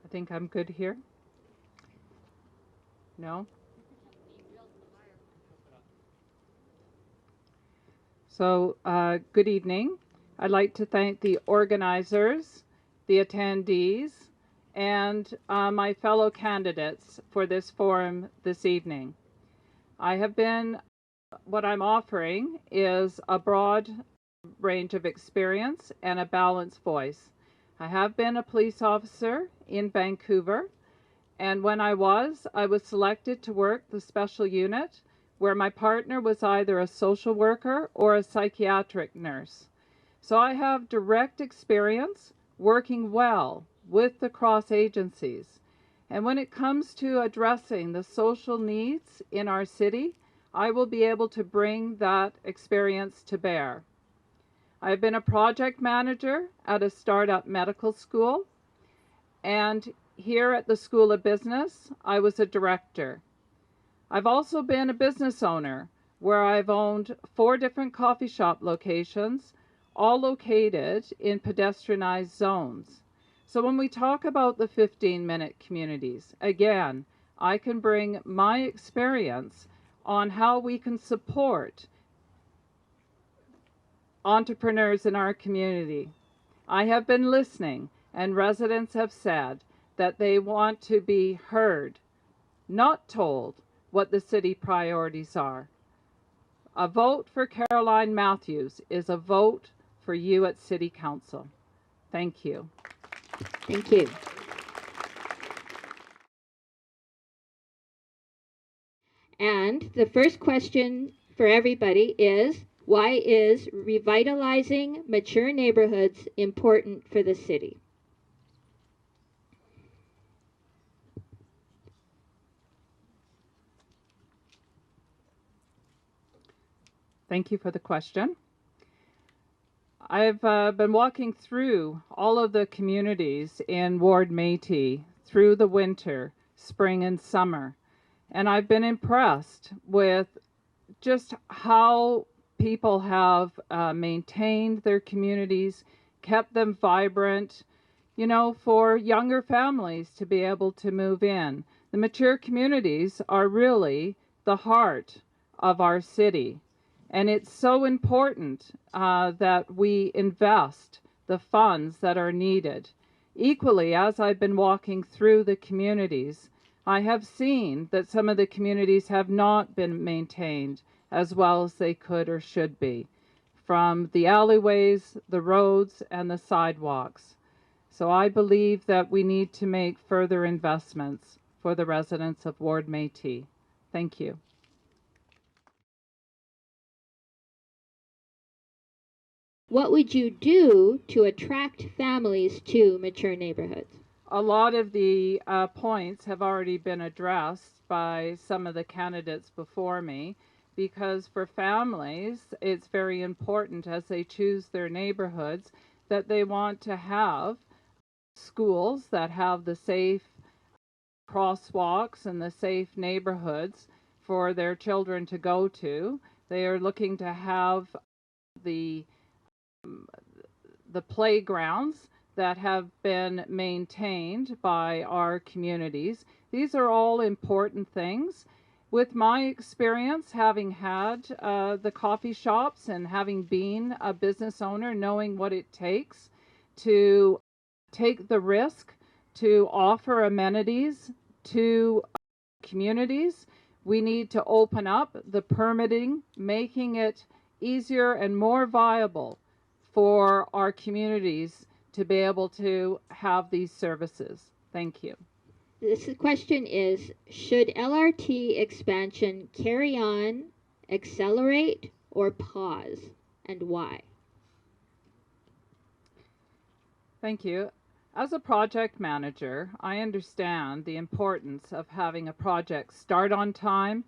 I think I'm good here. No? So, good evening. I'd like to thank the organizers, the attendees, and my fellow candidates for this forum this evening. What I'm offering is a broad range of experience and a balanced voice. I have been a police officer in Vancouver, and when I was selected to work the special unit where my partner was either a social worker or a psychiatric nurse. So I have direct experience working well with the cross agencies. And when it comes to addressing the social needs in our city, I will be able to bring that experience to bear. I've been a project manager at a startup medical school, and here at the School of Business, I was a director. I've also been a business owner where I've owned 4 different coffee shop locations, all located in pedestrianized zones. So when we talk about the 15-minute communities, again, I can bring my experience on how we can support entrepreneurs in our community. I have been listening, and residents have said that they want to be heard, not told what the city priorities are. A vote for Caroline Matthews is a vote for you at City Council. Thank you. Thank you. And the first question for everybody is, why is revitalizing mature neighborhoods important for the city? Thank you for the question. I've been walking through all of the communities in Ward Métis through the winter, spring, and summer, and I've been impressed with just how people have maintained their communities, kept them vibrant, you know, for younger families to be able to move in. The mature communities are really the heart of our city. And it's so important that we invest the funds that are needed. Equally, as I've been walking through the communities, I have seen that some of the communities have not been maintained as well as they could or should be, from the alleyways, the roads, and the sidewalks. So I believe that we need to make further investments for the residents of Ward Métis. Thank you. What would you do to attract families to mature neighborhoods? A lot of the points have already been addressed by some of the candidates before me, because for families, it's very important as they choose their neighborhoods that they want to have schools that have the safe crosswalks and the safe neighborhoods for their children to go to. They are looking to have the playgrounds that have been maintained by our communities. These are all important things. With my experience, having had the coffee shops and having been a business owner, knowing what it takes to take the risk to offer amenities to communities, we need to open up the permitting, making it easier and more viable for our communities to be able to have these services. Thank you. This question is, should LRT expansion carry on, accelerate, or pause, and why? Thank you. As a project manager, I understand the importance of having a project start on time,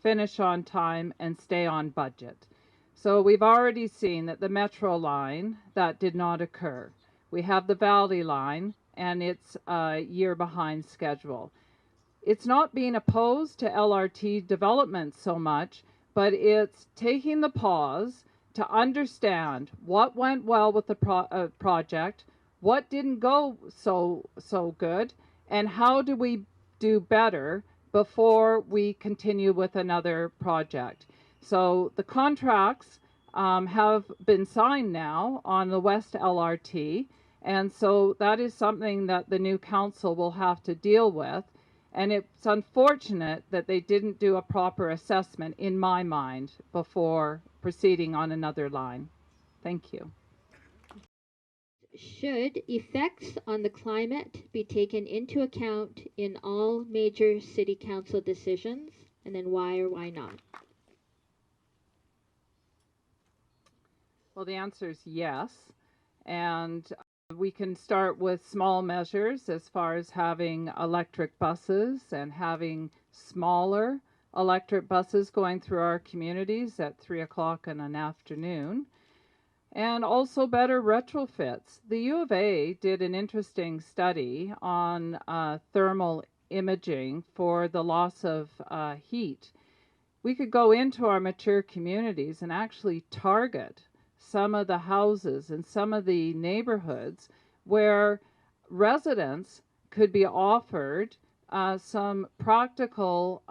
finish on time, and stay on budget. So we've already seen that the Metro line, that did not occur. We have the Valley line, and it's a year behind schedule. It's not being opposed to LRT development so much, but it's taking the pause to understand what went well with the project, what didn't go so good, and how do we do better before we continue with another project. So the contracts have been signed now on the West LRT, and so that is something that the new council will have to deal with. And it's unfortunate that they didn't do a proper assessment, in my mind, before proceeding on another line. Thank you. Should effects on the climate be taken into account in all major city council decisions? And then why or why not? Well, the answer is yes. And we can start with small measures as far as having electric buses and having smaller electric buses going through our communities at 3 o'clock in an afternoon. And also better retrofits. The U of A did an interesting study on thermal imaging for the loss of heat. We could go into our mature communities and actually target some of the houses and some of the neighborhoods where residents could be offered some practical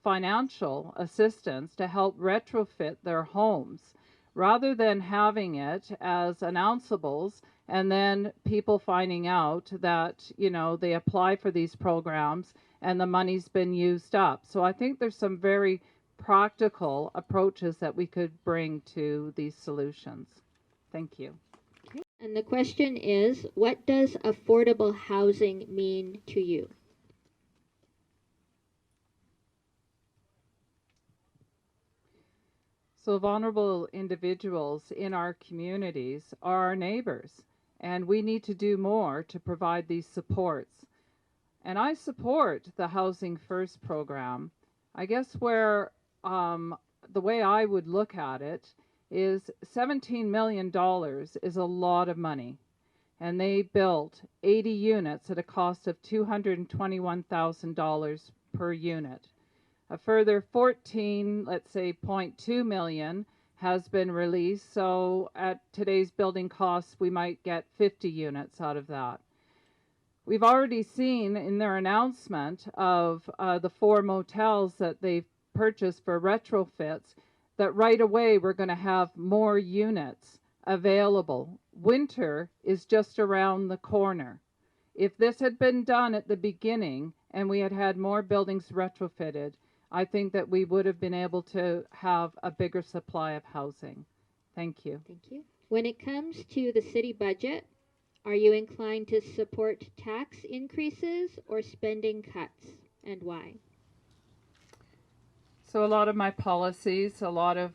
financial assistance to help retrofit their homes, rather than having it as announceables and then people finding out that, you know, they apply for these programs and the money's been used up. So I think there's some very practical approaches that we could bring to these solutions. Thank you. Okay. And the question is, what does affordable housing mean to you? So vulnerable individuals in our communities are our neighbors, and we need to do more to provide these supports. And I support the Housing First program. I guess where the way I would look at it is $17 million is a lot of money. And they built 80 units at a cost of $221,000 per unit. A further 14, let's say 0.2 million has been released. So at today's building costs, we might get 50 units out of that. We've already seen in their announcement of the 4 motels that they've purchased for retrofits that right away we're going to have more units available. Winter is just around the corner. If this had been done at the beginning and we had had more buildings retrofitted, I think that we would have been able to have a bigger supply of housing. Thank you. Thank you. When it comes to the city budget, are you inclined to support tax increases or spending cuts, and why? So a lot of my policies, a lot of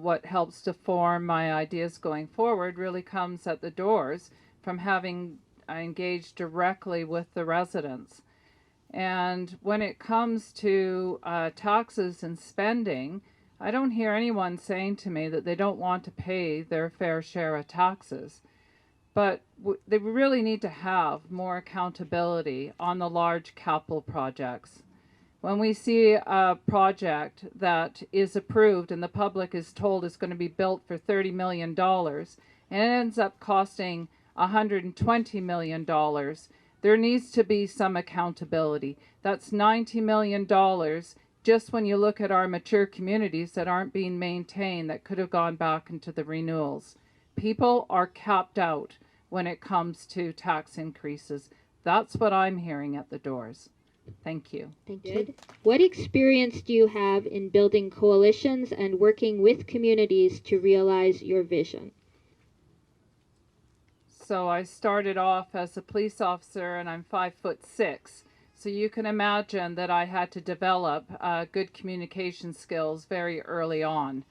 what helps to form my ideas going forward really comes at the doors from having engaged directly with the residents. And when it comes to taxes and spending, I don't hear anyone saying to me that they don't want to pay their fair share of taxes. But they really need to have more accountability on the large capital projects. When we see a project that is approved and the public is told it's going to be built for $30 million and it ends up costing $120 million, there needs to be some accountability. That's $90 million just when you look at our mature communities that aren't being maintained that could have gone back into the renewals. People are capped out when it comes to tax increases. That's what I'm hearing at the doors. Thank you. Thank you. What experience do you have in building coalitions and working with communities to realize your vision? So I started off as a police officer and I'm 5'6". So you can imagine that I had to develop good communication skills very early on.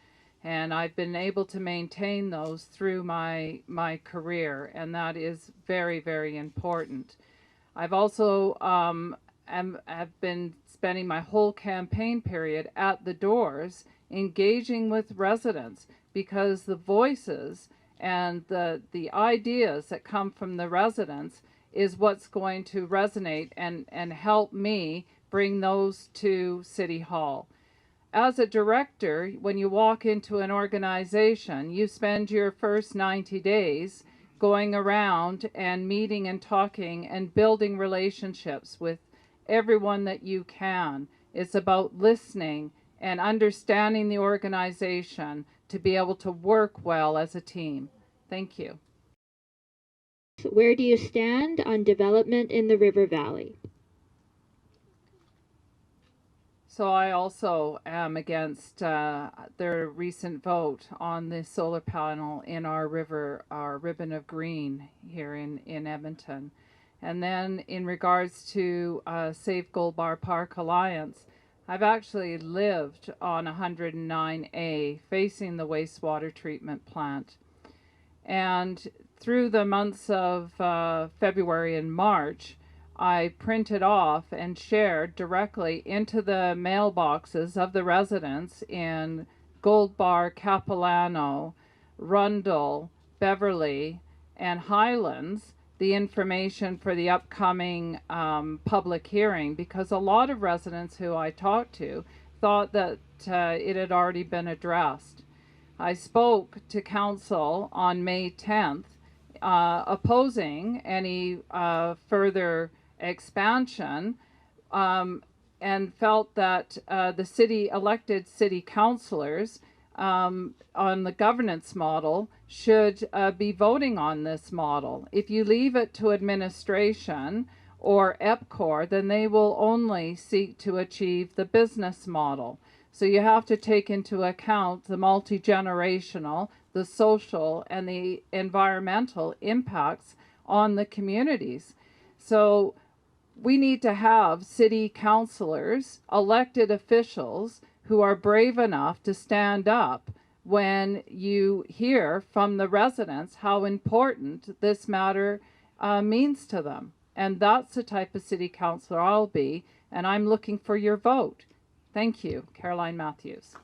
And I've been able to maintain those through my career, and that is very, very important. I've also have been spending my whole campaign period at the doors engaging with residents, because the voices and the ideas that come from the residents is what's going to resonate and help me bring those to City Hall. As a director, when you walk into an organization, you spend your first 90 days going around and meeting and talking and building relationships with everyone that you can. It's about listening and understanding the organization to be able to work well as a team. Thank you. Where do you stand on development in the River Valley? So I also am against their recent vote on the solar panel in our river, our ribbon of green here in Edmonton. And then in regards to Safe Gold Bar Park Alliance, I've actually lived on 109A facing the wastewater treatment plant. And through the months of February and March, I printed off and shared directly into the mailboxes of the residents in Gold Bar, Capilano, Rundle, Beverly, and Highlands the information for the upcoming public hearing, because a lot of residents who I talked to thought that it had already been addressed. I spoke to council on May 10th opposing any further expansion, and felt that the city elected city councilors on the governance model should be voting on this model. If you leave it to administration or EPCOR, then they will only seek to achieve the business model. So you have to take into account the multi-generational, the social, and the environmental impacts on the communities. So we need to have city councilors, elected officials, who are brave enough to stand up when you hear from the residents how important this matter means to them. And that's the type of city councilor I'll be, and I'm looking for your vote. Thank you. Caroline Matthews.